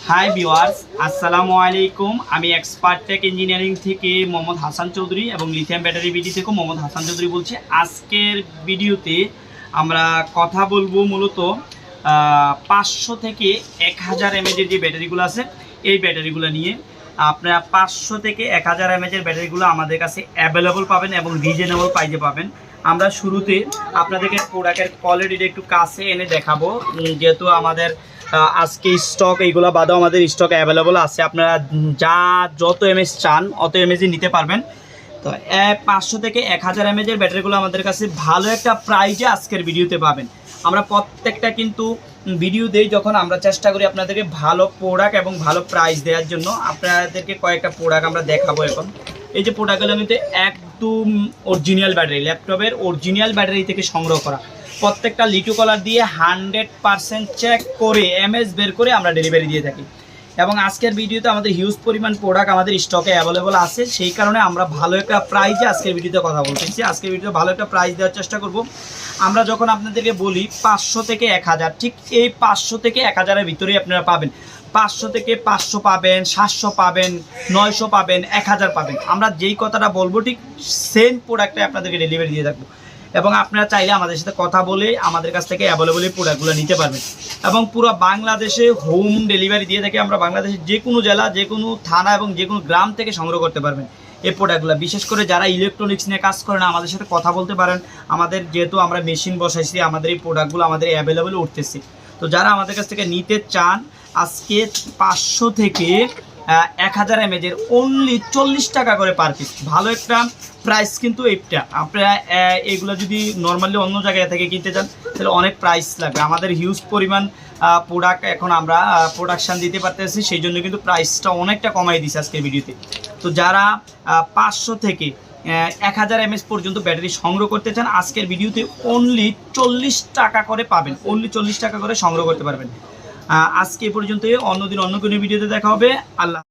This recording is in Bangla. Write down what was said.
হাই ভিউয়ার্স, আসসালামু আলাইকুম। আমি এক্সপার্ট টেক ইঞ্জিনিয়ারিং থেকে মোহাম্মদ হাসান চৌধুরী এবং লিথিয়াম ব্যাটারি বিডি থেকে মোহাম্মদ হাসান চৌধুরী বলছি। আজকের ভিডিওতে আমরা কথা বলবো মূলত 500 থেকে 1000 এমএজের যে ব্যাটারিগুলো আছে এই ব্যাটারিগুলো নিয়ে। আপনারা 500 থেকে 1000 এমএজের ব্যাটারিগুলো আমাদের কাছে অ্যাভেলেবল পাবেন এবং রিজনেবল প্রাইসে পাবেন। আমরা শুরুতে আপনাদেরকে প্রোডাক্টের কোয়ালিটিটা একটু কাছে এনে দেখাবো, যেহেতু আমাদের আজকে স্টক এইগুলো বাদেও আমাদের স্টক অ্যাভেলেবল আছে। আপনারা যত এমএজ চান অত এমএজই নিতে পারবেন। তো 500 থেকে 1000 এমএজের ব্যাটারিগুলো আমাদের কাছে ভালো একটা প্রাইজে আজকের ভিডিওতে পাবেন। আমরা প্রত্যেকটা কিন্তু ভিডিও দেই যখন আমরা চেষ্টা করি আপনাদেরকে ভালো প্রোডাক্ট এবং ভালো প্রাইস দেওয়ার জন্য। আপনাদেরকে কয়েকটা প্রোডাক্ট আমরা দেখাবো এখন। এই যে প্রোডাক্টগুলো মধ্যে একদম অরিজিনাল ব্যাটারি, ল্যাপটপের অরিজিনাল ব্যাটারি থেকে সংগ্রহ করা, প্রত্যেকটা লিটু কলার দিয়ে 100% চেক করে এমএস বের করে আমরা ডেলিভারি দিয়ে থাকি। এবং আজকের ভিডিওতে আমাদের হিউজ পরিমাণ প্রোডাক্ট আমাদের স্টকে অ্যাভেলেবল আছে, সেই কারণে আমরা ভালো একটা প্রাইজে আজকের ভিডিওতে কথা বলতেছি। আজকের ভিডিওতে ভালো একটা প্রাইস দেওয়ার চেষ্টা করব। আমরা যখন আপনাদেরকে বলি 500 থেকে 1000, ঠিক এই 500 থেকে 1000-এর ভিতরেই আপনারা পাবেন। 500 থেকে 500 পাবেন, 700 পাবেন, 900 পাবেন, 1000 পাবেন। আমরা যেই কথাটা বলবো ঠিক সেম প্রোডাক্টে আপনাদেরকে ডেলিভারি দিয়ে থাকবো। এবং আপনারা চাইলে আমাদের সাথে কথা বলে আমাদের কাছ থেকে অ্যাভেলেবল প্রোডাক্টগুলো নিতে পারবেন। এবং পুরো বাংলাদেশে হোম ডেলিভারি দিয়ে থাকি আমরা। বাংলাদেশের যে কোনো জেলা, যে কোনো থানা এবং যে কোনো গ্রাম থেকে সংগ্রহ করতে পারবেন এই প্রোডাক্টগুলো। বিশেষ করে যারা ইলেকট্রনিক্স নিয়ে কাজ করেন আমাদের সাথে কথা বলতে পারেন। আমাদের যেহেতু আমরা মেশিন বসাইছি, আমাদের এই প্রোডাক্টগুলো আমাদের অ্যাভেলেবল উঠতেছে। তো যারা আমাদের কাছ থেকে নিতে চান, আজকে 500 থেকে 1000 এমএজের অনলি 40 টাকা করে পার পিস। ভালো একটা প্রাইস কিন্তু এইটা। আপনারা এগুলো যদি নর্মালি অন্য জায়গায় থেকে কিনতে চান তাহলে অনেক প্রাইস লাগবে। আমাদের হিউজ পরিমাণ প্রোডাক্ট এখন আমরা প্রোডাকশান দিতে পারতেছি, সেই জন্য কিন্তু প্রাইসটা অনেকটা কমাই দিচ্ছে আজকের ভিডিওতে। তো যারা 500 থেকে 1000 এমএস পর্যন্ত ব্যাটারি সংগ্রহ করতে চান, আজকের ভিডিওতে অনলি 40 টাকা করে পাবেন। অনলি 40 টাকা করে সংগ্রহ করতে পারবেন। আজকে পর্যন্ত, অন্যদিন অন্য কোনো ভিডিওতে দেখা হবে। আল্লাহ।